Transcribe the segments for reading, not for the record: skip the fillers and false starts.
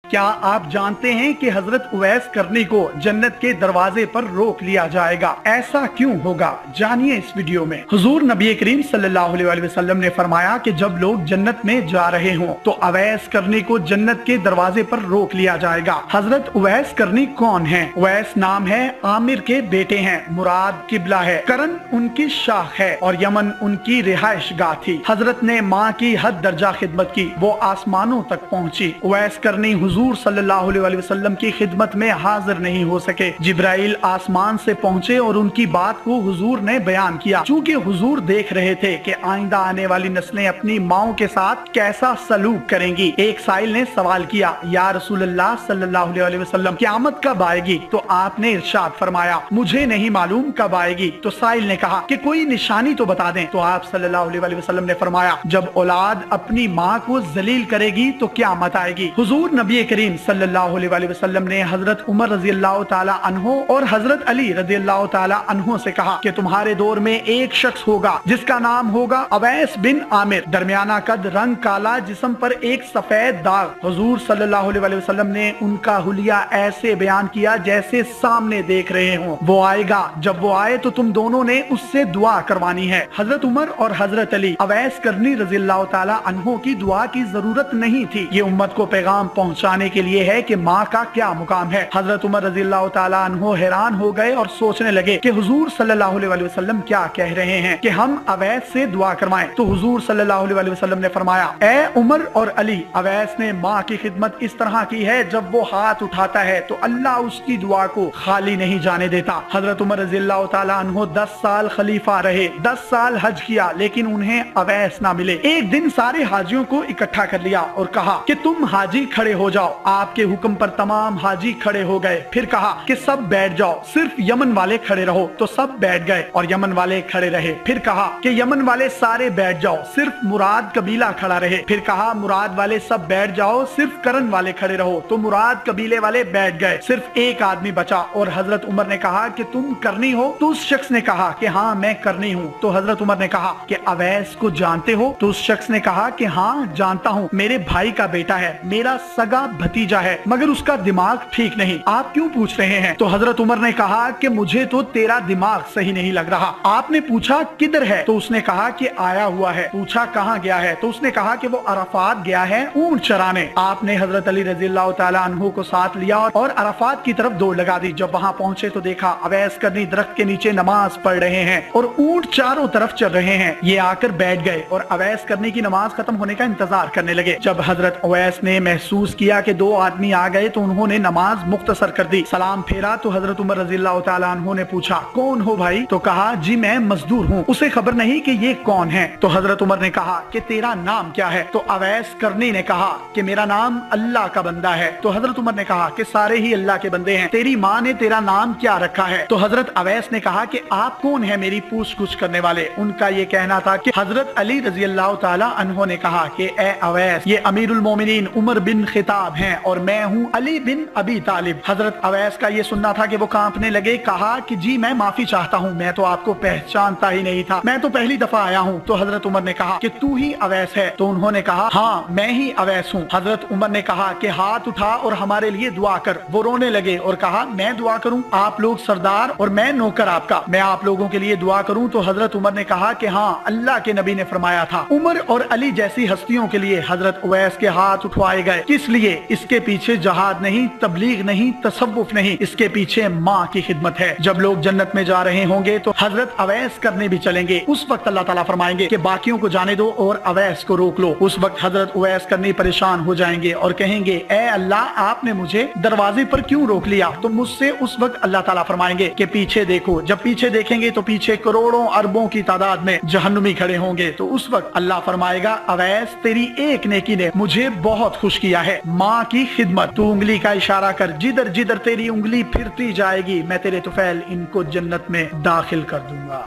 क्या आप जानते हैं कि हजरत उवैस करनी को जन्नत के दरवाजे पर रोक लिया जाएगा? ऐसा क्यों होगा, जानिए इस वीडियो में। हुजूर नबी करीम सल्लल्लाहु अलैहि वसल्लम ने फरमाया कि जब लोग जन्नत में जा रहे हों तो उवैस करनी को जन्नत के दरवाजे पर रोक लिया जाएगा। हजरत उवैस करनी कौन है? उवैस नाम है, आमिर के बेटे हैं, मुराद किबला है, करन उनकी शाख है और यमन उनकी रिहाइश गाह थी। हजरत ने माँ की हद दर्जा खिदमत की, वो आसमानों तक पहुँची। उवैस करनी हुजूर सल्लल्लाहु अलैहि वसल्लम की खिदमत में हाजिर नहीं हो सके। जिब्राइल आसमान से पहुँचे और उनकी बात को हुजूर ने बयान किया। चूँकि हुजूर देख रहे थे कि आइंदा आने वाली नस्लें अपनी माओं के साथ कैसा सलूक करेंगी। एक साइल ने सवाल किया, या रसूलल्लाह सल्लल्लाहु अलैहि वसल्लम क़यामत कब आएगी? तो आपने इरशाद फरमाया, मुझे नहीं मालूम कब आएगी। तो साइल ने कहा कि कोई निशानी तो बता दें। तो आप सल्लल्लाहु अलैहि वसल्लम ने फरमाया, जब औलाद अपनी माँ को जलील करेगी तो क़यामत आएगी। हुजूर नबी करीम सल्लल्लाहु अलैहि वसल्लम ने हजरत उमर रज़ियल्लाहु ताला अन्हो और हजरत अली रज़ियल्लाहु ताला अन्हो से कहा कि तुम्हारे दौर में एक शख्स होगा जिसका नाम होगा उवैस बिन आमिर, दरमियाना कद, रंग काला, जिस्म पर एक सफेद दाग। हुजूर सल्लल्लाहु अलैहि वसल्लम ने उनका हुलिया ऐसे बयान किया जैसे सामने देख रहे हो। वो आएगा, जब वो आए तो तुम दोनों ने उससे दुआ करवानी है। हजरत उमर और हजरत अली उवैस करनी रज़ियल्लाहु ताला अन्हो की दुआ की जरूरत नहीं थी। ये उम्मत को पैगाम पहुंचाने के लिए है कि माँ का क्या मुकाम है। हजरत उमर रज़ियल्लाहु ताला अन्हो हैरान हो गए और सोचने लगे कि हुजूर सल्लल्लाहु अलैहि वसल्लम क्या कह रहे हैं कि हम उवैस से दुआ करवाएं। तो हुजूर सल्लल्लाहु अलैहि वसल्लम ने फरमाया, ए उमर और अली, उवैस ने माँ की खिदमत इस तरह की है, जब वो हाथ उठाता है तो अल्लाह उसकी दुआ को खाली नहीं जाने देता। हजरत उमर रज़ियल्लाहु ताला अन्हो 10 साल खलीफा रहे, 10 साल हज किया, लेकिन उन्हें उवैस ना मिले। एक दिन सारे हाजियों को इकट्ठा कर लिया और कहा कि तुम हाजी खड़े हो जाओ। आपके हुक्म पर तमाम हाजी खड़े हो गए। फिर कहा कि सब बैठ जाओ, सिर्फ यमन वाले खड़े रहो। तो सब बैठ गए और यमन वाले खड़े रहे। फिर कहा कि यमन वाले सारे बैठ जाओ, सिर्फ मुराद कबीला खड़ा रहे। फिर कहा मुराद वाले सब बैठ जाओ, सिर्फ करन वाले खड़े रहो। तो मुराद कबीले वाले बैठ गए, सिर्फ एक आदमी बचा। और हजरत उमर ने कहा कि तुम करनी हो? तो उस शख्स ने कहा कि हाँ मैं करनी हूँ। तो हजरत उमर ने कहा कि उवैस को जानते हो? तो उस शख्स ने कहा कि हाँ जानता हूँ, मेरे भाई का बेटा है, मेरा सगा भतीजा है, मगर उसका दिमाग ठीक नहीं। आप क्यों पूछ रहे हैं? तो हजरत उमर ने कहा कि मुझे तो तेरा दिमाग सही नहीं लग रहा। आपने पूछा किधर है? तो उसने कहा कि आया हुआ है। पूछा कहाँ गया है? तो उसने कहा कि वो अराफात गया है ऊंट चराने। आपने हजरत अली रज़ियल्लाहु ताला अन्हु को साथ लिया और अराफात की तरफ दौड़ लगा दी। जब वहाँ पहुँचे तो देखा उवैस करनी दरख्त के नीचे नमाज पढ़ रहे हैं और ऊंट चारों तरफ चल रहे हैं। ये आकर बैठ गए और उवैस करनी की नमाज खत्म होने का इंतजार करने लगे। जब हजरत उवैस ने महसूस किया कि 2 आदमी आ गए तो उन्होंने नमाज मुख्तसर कर दी। सलाम फेरा तो हजरत उमर रज़ियल्लाहु ताला अन्हु ने पूछा, कौन हो भाई? तो कहा, जी मैं मजदूर हूँ। उसे खबर नहीं कि ये कौन है। तो हजरत उमर ने कहा कि तेरा नाम क्या है? तो उवैस करनी ने कहा कि मेरा नाम अल्लाह का बंदा है। तो हजरत उमर ने कहा कि सारे ही अल्लाह के बंदे हैं, तेरी माँ ने तेरा नाम क्या रखा है? तो हजरत उवैस ने कहा कि आप कौन है मेरी पूछ-गुछ करने वाले? उनका ये कहना था कि हजरत अली रज़ियल्लाहु ताला अन्हु ने कहा कि ए उवैस, ये अमीरुल मोमिनीन उमर बिन खिताब हैं और मैं हूँ अली बिन अबी तालिब। हजरत उवैस का ये सुनना था कि वो कांपने लगे। कहा कि जी मैं माफी चाहता हूँ, मैं तो आपको पहचानता ही नहीं था, मैं तो पहली दफा आया हूँ। तो हजरत उमर ने कहा कि तू ही उवैस है? तो उन्होंने कहा हाँ मैं ही उवैस हूँ। हजरत उमर ने कहा कि हाथ उठा और हमारे लिए दुआ कर। वो रोने लगे और कहा मैं दुआ करूँ? आप लोग सरदार और मैं नौकर आपका, मैं आप लोगों के लिए दुआ करूँ? तो हजरत उमर ने कहा कि हाँ अल्लाह के नबी ने फरमाया था। उमर और अली जैसी हस्तियों के लिए हजरत उवैस के हाथ उठवाए गए। किस लिए? इसके पीछे जहाद नहीं, तबलीग नहीं, तसव्वुफ नहीं, इसके पीछे माँ की खिदमत है। जब लोग जन्नत में जा रहे होंगे तो हजरत उवैस करने भी चलेंगे। उस वक्त अल्लाह ताला फरमाएंगे कि बाकियों को जाने दो और उवैस को रोक लो। उस वक्त हजरत उवैस करनी परेशान हो जाएंगे और कहेंगे, ए अल्लाह आपने मुझे दरवाजे पर क्यों रोक लिया? तो मुझसे उस वक्त अल्लाह ताला फरमाएंगे कि पीछे देखो। जब पीछे देखेंगे तो पीछे करोड़ों अरबों की तादाद में जहन्नुमी खड़े होंगे। तो उस वक्त अल्लाह फरमाएगा, उवैस तेरी एक नेकी ने मुझे बहुत खुश किया है, माँ की खिदमत। तू उंगली का इशारा कर, जिधर जिधर तेरी उंगली फिरती जाएगी मैं तेरे तुफैल इनको जन्नत में दाखिल कर दूंगा।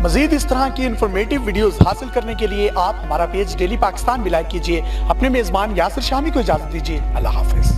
मजीद इस तरह की इन्फॉर्मेटिव वीडियोस हासिल करने के लिए आप हमारा पेज डेली पाकिस्तान भी लाइक कीजिए। अपने मेजबान यासिर शामी को इजाजत दीजिए। अल्लाह हाफिज।